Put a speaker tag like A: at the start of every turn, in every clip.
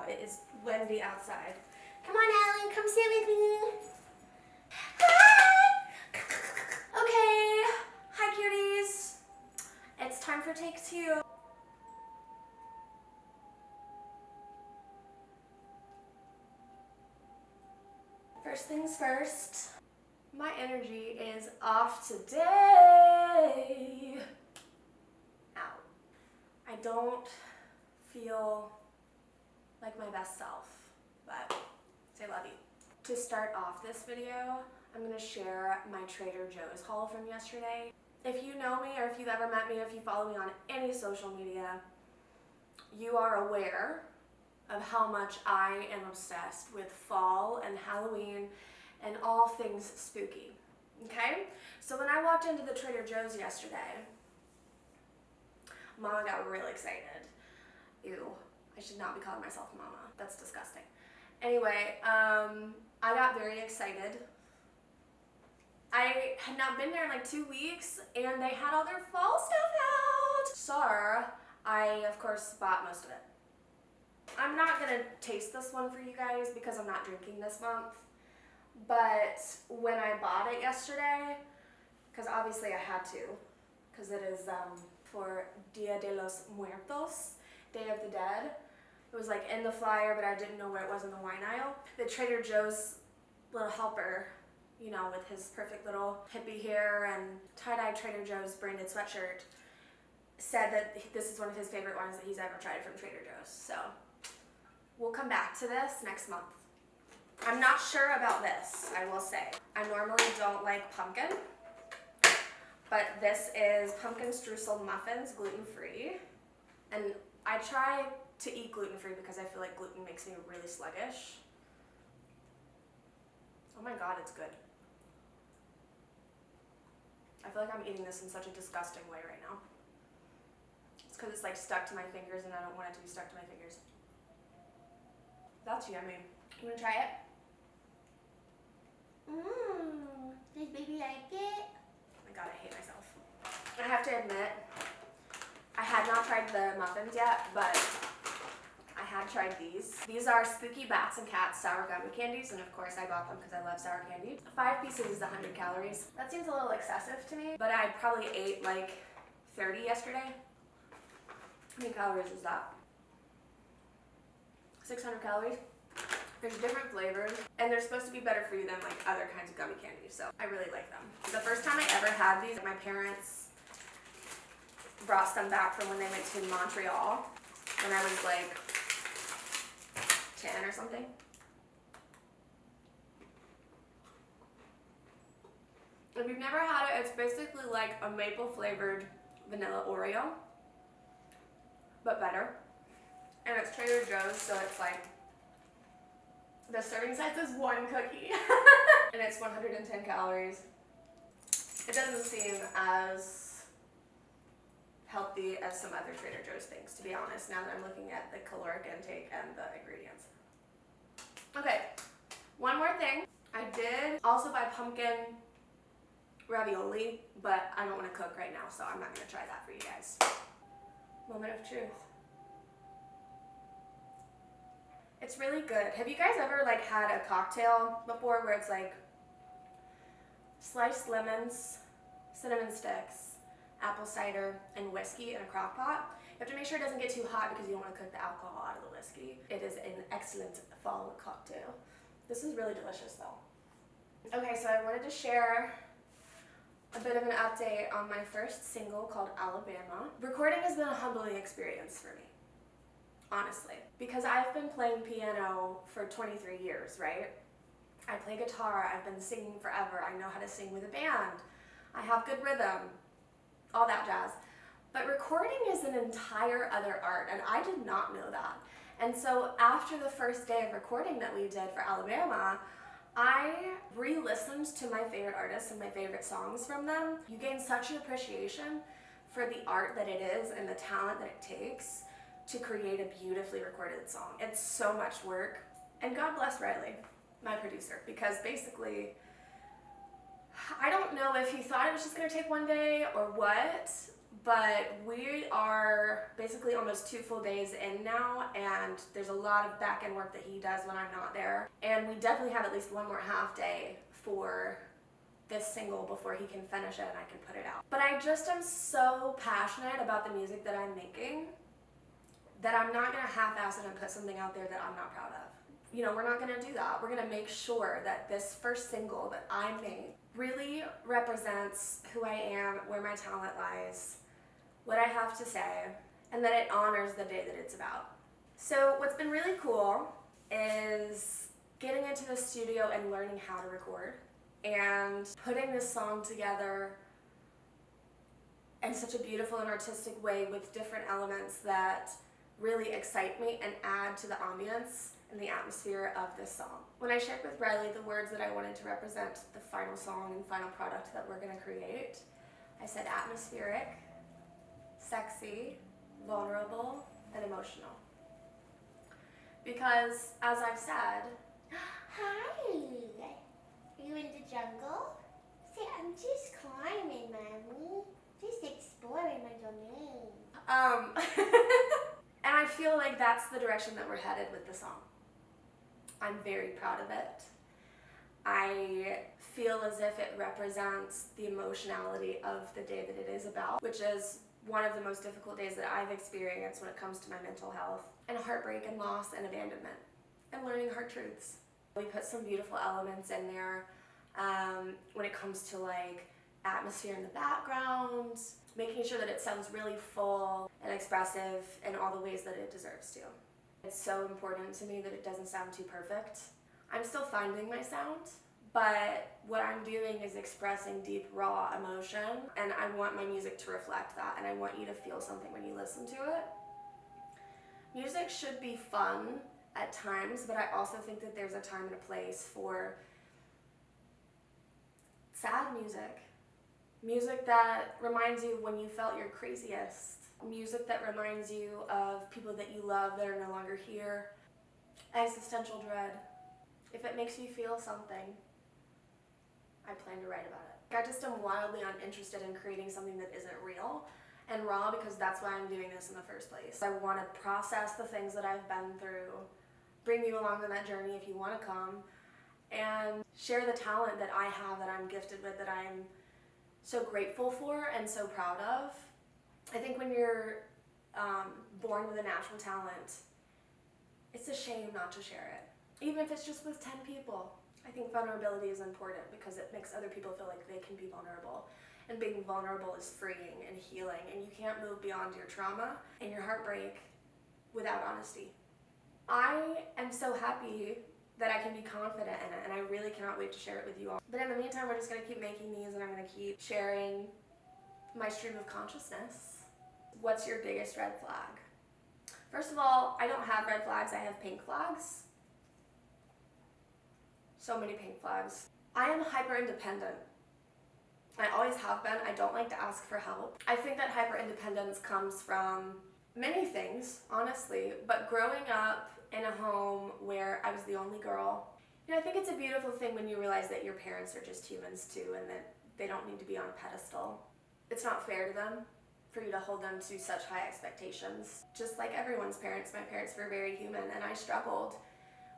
A: It is windy outside. Come on, Ellen, come sit with me. Okay, hi cuties. It's time for take 2. First things first, my energy is off today. Ow. I don't feel like my best self, but say love you. To start off this video, I'm gonna share my Trader Joe's haul from yesterday. If you know me, or if you've ever met me, or if you follow me on any social media, you are aware of how much I am obsessed with fall and Halloween and all things spooky, okay? So when I walked into the Trader Joe's yesterday, Mama got really excited. Ew, I should not be calling myself Mama. That's disgusting. Anyway, I got very excited. I had not been there in like 2 weeks, and they had all their fall stuff out. So I, of course, bought most of it. I'm not gonna taste this one for you guys because I'm not drinking this month. But when I bought it yesterday, because obviously I had to, because it is for Dia de los Muertos, Day of the Dead. It was like in the flyer, but I didn't know where it was in the wine aisle. The Trader Joe's little helper, you know, with his perfect little hippie hair and tie-dye Trader Joe's branded sweatshirt, said that this is one of his favorite ones that he's ever tried from Trader Joe's. So we'll come back to this next month. I'm not sure about this, I will say. I normally don't like pumpkin, but this is pumpkin streusel muffins, gluten-free. And I try to eat gluten-free because I feel like gluten makes me really sluggish. Oh my god, it's good. I feel like I'm eating this in such a disgusting way right now. It's because it's like stuck to my fingers and I don't want it to be stuck to my fingers. That's yummy. You wanna try it? Does baby like it? Oh my god, I hate myself. I have to admit, I had not tried the muffins yet, but I had tried these. These are Spooky Bats and Cats sour gummy candies, and of course I bought them because I love sour candy. 5 pieces is 100 calories. That seems a little excessive to me, but I probably ate like 30 yesterday. How many calories is that? 600 calories. There's different flavors, and they're supposed to be better for you than like other kinds of gummy candies, so I really like them. The first time I ever had these, my parents brought some back from when they went to Montreal when I was like 10 or something. If you've never had it, it's basically like a maple flavored vanilla Oreo, but better. And it's Trader Joe's, so it's like, the serving size is 1 cookie. And it's 110 calories. It doesn't seem as healthy as some other Trader Joe's things, to be honest, now that I'm looking at the caloric intake and the ingredients. Okay, one more thing. I did also buy pumpkin ravioli, but I don't want to cook right now, so I'm not going to try that for you guys. Moment of truth. It's really good. Have you guys ever like had a cocktail before where it's like sliced lemons, cinnamon sticks, apple cider, and whiskey in a crock pot? You have to make sure it doesn't get too hot because you don't want to cook the alcohol out of the whiskey. It is an excellent fall cocktail. This is really delicious though. Okay, so I wanted to share a bit of an update on my first single called Alabama. Recording has been a humbling experience for me, honestly, because I've been playing piano for 23 years, right? I play guitar, I've been singing forever, I know how to sing with a band, I have good rhythm, all that jazz. But recording is an entire other art, and I did not know that. And so after the first day of recording that we did for Alabama, I re-listened to my favorite artists and my favorite songs from them. You gain such an appreciation for the art that it is and the talent that it takes to create a beautifully recorded song. It's so much work. And God bless Riley, my producer, because basically, I don't know if he thought it was just gonna take one day or what, but we are basically almost 2 full days in now, and there's a lot of back-end work that he does when I'm not there. And we definitely have at least one more half day for this single before he can finish it and I can put it out. But I just am so passionate about the music that I'm making that I'm not gonna half-ass it and put something out there that I'm not proud of. You know, we're not gonna do that. We're gonna make sure that this first single that I made really represents who I am, where my talent lies, what I have to say, and that it honors the day that it's about. So what's been really cool is getting into the studio and learning how to record and putting this song together in such a beautiful and artistic way with different elements that really excite me and add to the ambience and the atmosphere of this song. When I shared with Riley the words that I wanted to represent the final song and final product that we're gonna create, I said atmospheric, sexy, vulnerable, and emotional. Because, as I've said,
B: Hi! Are you in the jungle? Say, I'm just climbing, Mommy. Just exploring my domain.
A: And I feel like that's the direction that we're headed with the song. I'm very proud of it. I feel as if it represents the emotionality of the day that it is about, which is one of the most difficult days that I've experienced when it comes to my mental health, and heartbreak and loss and abandonment, and learning hard truths. We put some beautiful elements in there when it comes to like atmosphere in the background, making sure that it sounds really full and expressive in all the ways that it deserves to. It's so important to me that it doesn't sound too perfect. I'm still finding my sound, but what I'm doing is expressing deep, raw emotion, and I want my music to reflect that, and I want you to feel something when you listen to it. Music should be fun at times, but I also think that there's a time and a place for sad music. Music that reminds you when you felt your craziest. Music that reminds you of people that you love that are no longer here. Existential dread. If it makes you feel something, I plan to write about it. I just am wildly uninterested in creating something that isn't real and raw, because that's why I'm doing this in the first place. I want to process the things that I've been through, bring you along on that journey if you want to come, and share the talent that I have, that I'm gifted with, that I'm so grateful for and so proud of. I think when you're born with a natural talent, it's a shame not to share it. Even if it's just with 10 people. I think vulnerability is important because it makes other people feel like they can be vulnerable. And being vulnerable is freeing and healing, and you can't move beyond your trauma and your heartbreak without honesty. I am so happy that I can be confident in it, and I really cannot wait to share it with you all. But in the meantime, we're just gonna keep making these, and I'm gonna keep sharing my stream of consciousness. What's your biggest red flag? First of all, I don't have red flags, I have pink flags. So many pink flags. I am hyper independent. I always have been. I don't like to ask for help. I think that hyper independence comes from many things, honestly, but growing up in a home where I was the only girl, you know, I think it's a beautiful thing when you realize that your parents are just humans too, and that they don't need to be on a pedestal. It's not fair to them for you to hold them to such high expectations. Just like everyone's parents, my parents were very human, and I struggled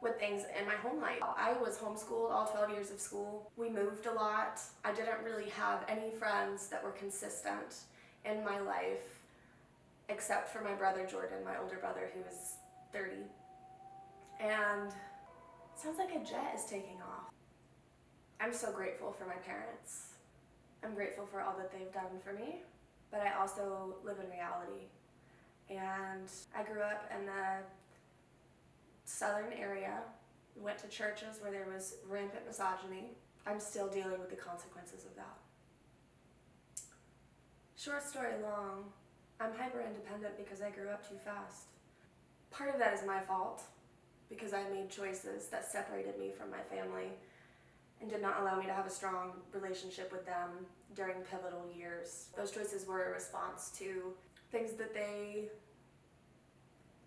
A: with things in my home life. I was homeschooled all 12 years of school. We moved a lot. I didn't really have any friends that were consistent in my life, except for my brother Jordan, my older brother, who is 30. And it sounds like a jet is taking off. I'm so grateful for my parents. I'm grateful for all that they've done for me, but I also live in reality. And I grew up in a southern area, went to churches where there was rampant misogyny. I'm still dealing with the consequences of that. Short story long, I'm hyper independent because I grew up too fast. Part of that is my fault, because I made choices that separated me from my family and did not allow me to have a strong relationship with them during pivotal years. Those choices were a response to things that they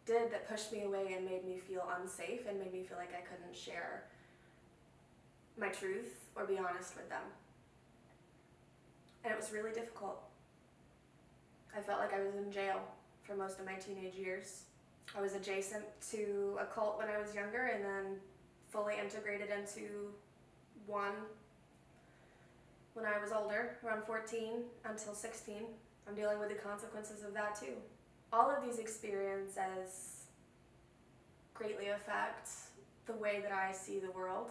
A: did that pushed me away and made me feel unsafe and made me feel like I couldn't share my truth or be honest with them. And it was really difficult. I felt like I was in jail for most of my teenage years. I was adjacent to a cult when I was younger and then fully integrated into one when I was older, around 14 until 16. I'm dealing with the consequences of that too. All of these experiences greatly affect the way that I see the world.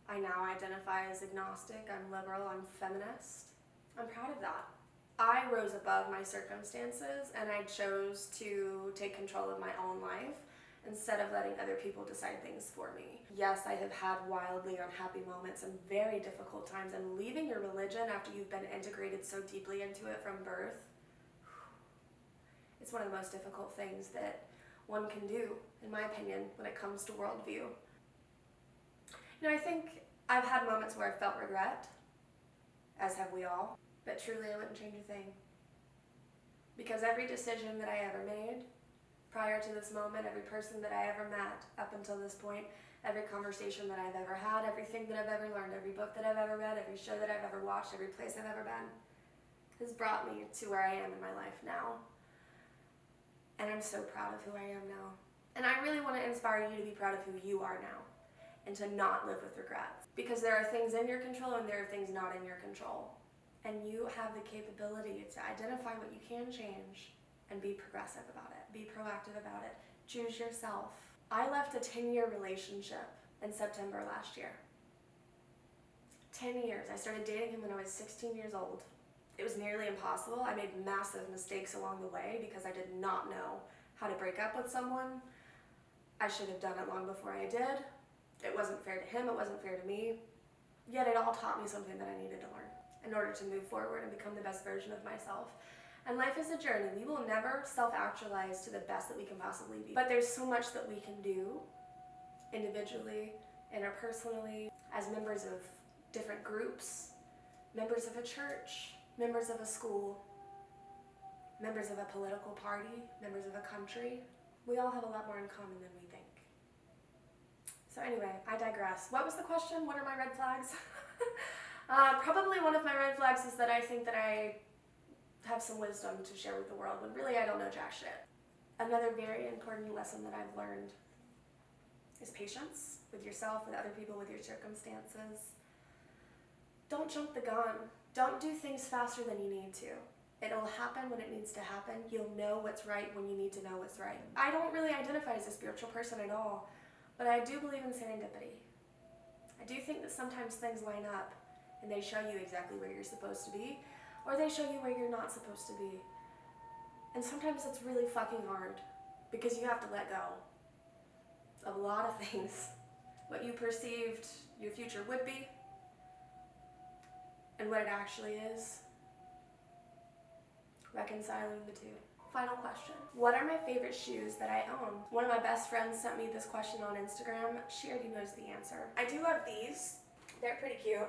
A: I now identify as agnostic, I'm liberal, I'm feminist. I'm proud of that. I rose above my circumstances and I chose to take control of my own life instead of letting other people decide things for me. Yes, I have had wildly unhappy moments and very difficult times, and leaving your religion after you've been integrated so deeply into it from birth, it's one of the most difficult things that one can do, in my opinion, when it comes to worldview. You know, I think I've had moments where I felt regret, as have we all, but truly I wouldn't change a thing. Because every decision that I ever made prior to this moment, every person that I ever met up until this point, every conversation that I've ever had, everything that I've ever learned, every book that I've ever read, every show that I've ever watched, every place I've ever been, has brought me to where I am in my life now. And I'm so proud of who I am now. And I really want to inspire you to be proud of who you are now and to not live with regrets. Because there are things in your control and there are things not in your control. And you have the capability to identify what you can change and be progressive about it. Be proactive about it. Choose yourself. I left a 10-year relationship in September last year. 10 years. I started dating him when I was 16 years old. It was nearly impossible. I made massive mistakes along the way because I did not know how to break up with someone. I should have done it long before I did. It wasn't fair to him, it wasn't fair to me. Yet it all taught me something that I needed to learn in order to move forward and become the best version of myself. And life is a journey. We will never self-actualize to the best that we can possibly be. But there's so much that we can do individually, interpersonally, as members of different groups, members of a church, members of a school, members of a political party, members of a country. We all have a lot more in common than we think. So anyway, I digress. What was the question? What are my red flags? Probably one of my red flags is that I think that I have some wisdom to share with the world when really I don't know jack shit. Another very important lesson that I've learned is patience with yourself, with other people, with your circumstances. Don't jump the gun. Don't do things faster than you need to. It'll happen when it needs to happen. You'll know what's right when you need to know what's right. I don't really identify as a spiritual person at all, but I do believe in serendipity. I do think that sometimes things line up and they show you exactly where you're supposed to be, or they show you where you're not supposed to be. And sometimes it's really fucking hard because you have to let go of a lot of things. What you perceived your future would be and what it actually is. Reconciling the two. Final question. What are my favorite shoes that I own? One of my best friends sent me this question on Instagram. She already knows the answer. I do love these. They're pretty cute.